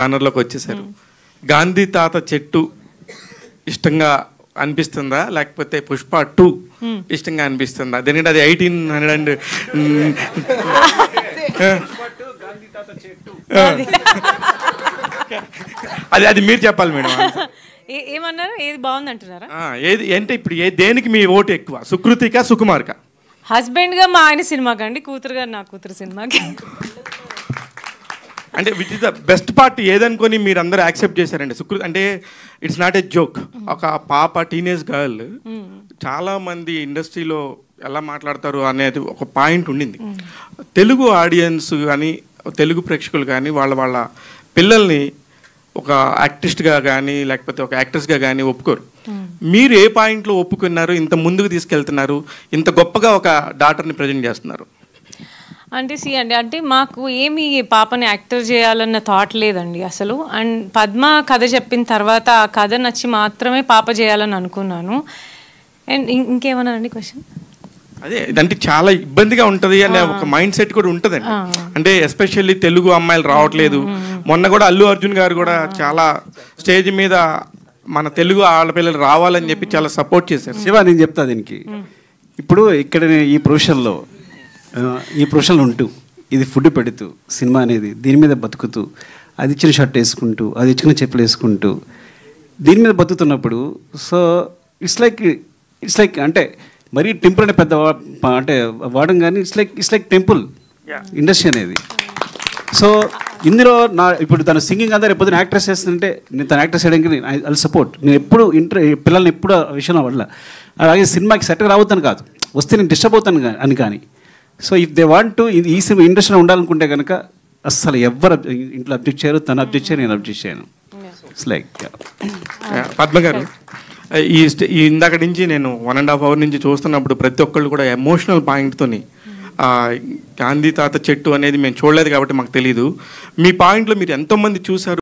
బ్యానర్లోకి వచ్చేసారు. గాంధీ తాత చెట్టు ఇష్టంగా అనిపిస్తుందా, లేకపోతే పుష్ప 2 ఇష్టంగా అనిపిస్తుందా? ఎందుకంటే అది 1800 అండ్ అది మీరు చెప్పాలి మేడం. ఏమన్నారు? ఏది బాగుంది అంటున్నారా? ఏది అంటే ఇప్పుడు దేనికి మీ ఓటు ఎక్కువ, సుకృతికా సుకుమార్కా? హస్బెండ్ గా మా ఆయన సినిమాకి అండి, కూతురుగా నా కూతురు సినిమాకి. అంటే which is the best part ఏదనుకొని మీరు అందరూ యాక్సెప్ట్ చేశారండి? సుకృతి అంటే ఇట్స్ నాట్ ఏ జోక్. ఒక పాప టీనేజ్ గర్ల్ చాలా మంది ఇండస్ట్రీలో ఎలా మాట్లాడతారు అనేది ఒక పాయింట్ ఉండింది. తెలుగు ఆడియన్స్ కానీ తెలుగు ప్రేక్షకులు కానీ వాళ్ళ పిల్లల్ని ఒక యాక్టిస్ట్గా కానీ లేకపోతే ఒక యాక్ట్రెస్గా కానీ ఒప్పుకోరు. మీరు ఏ పాయింట్లో ఒప్పుకున్నారు, ఇంత ముందుకు తీసుకెళ్తున్నారు, ఇంత గొప్పగా ఒక డాటర్ని ప్రజెంట్ చేస్తున్నారు? అంటే అంటే మాకు ఏమి పాపని యాక్టర్ చేయాలన్న థాట్ లేదండి అసలు. అండ్ పద్మ కథ చెప్పిన తర్వాత ఆ కథ నచ్చి మాత్రమే పాప చేయాలని అనుకున్నాను. అండ్ ఇంకేమన్నా అండి క్వశ్చన్? అదే అంటే చాలా ఇబ్బందిగా ఉంటుంది అనే ఒక మైండ్ సెట్ కూడా ఉంటుందండి. అంటే ఎస్పెషల్లీ తెలుగు అమ్మాయిలు రావట్లేదు. మొన్న కూడా అల్లు అర్జున్ గారు కూడా చాలా స్టేజ్ మీద మన తెలుగు ఆడపిల్లలు రావాలని చెప్పి చాలా సపోర్ట్ చేశారు. శివ, నేను చెప్తా దీనికి. ఇప్పుడు ఇక్కడ ఈ ప్రొఫెషన్లో ఉంటూ ఇది ఫుడ్ పెడుతూ సినిమా అనేది దీని మీద బతుకుతూ అది ఇచ్చిన షర్ట్ వేసుకుంటూ అది ఇచ్చిన చెప్పులు వేసుకుంటూ దీని మీద బతుకుతున్నప్పుడు సో ఇట్స్ లైక్ అంటే మరీ టెంపుల్ అనే పెద్ద అంటే వాడడం కానీ ఇట్స్ లైక్ టెంపుల్ ఇండస్ట్రీ అనేది. సో ఇందులో ఇప్పుడు తన సింగింగ్ అంతా రేపు పొద్దున యాక్ట్రెస్ చేస్తుంటే నేను తన యాక్ట్రెస్ చేయడానికి ఐ సపోర్ట్. నేను ఎప్పుడు పిల్లల్ని ఎప్పుడు ఆ విషయంలో వల్ల అలాగే సినిమాకి సెట్గా రావద్దని కాదు, వస్తే నేను డిస్టర్బ్ అవుతాను అని. కానీ so if they want to ఈ సినిమా ఇండస్ట్రీలో ఉండాలనుకుంటే కనుక అస్సలు ఎవరు ఇంట్లో అబ్జెక్ట్ చేయరు, తను అబ్జెక్ట్ చేయరు, నేను అబ్జెక్ట్ చేయను. ఇట్స్ లైక్ పద్మ గారు, ఈ ఇందాక నుంచి నేను 1.5 hours నుంచి చూస్తున్నప్పుడు ప్రతి ఒక్కళ్ళు కూడా ఎమోషనల్ పాయింట్తోని గాంధీ తాత చెట్టు అనేది మేము చూడలేదు కాబట్టి మాకు తెలీదు. మీ పాయింట్లో మీరు ఎంతోమంది చూశారు.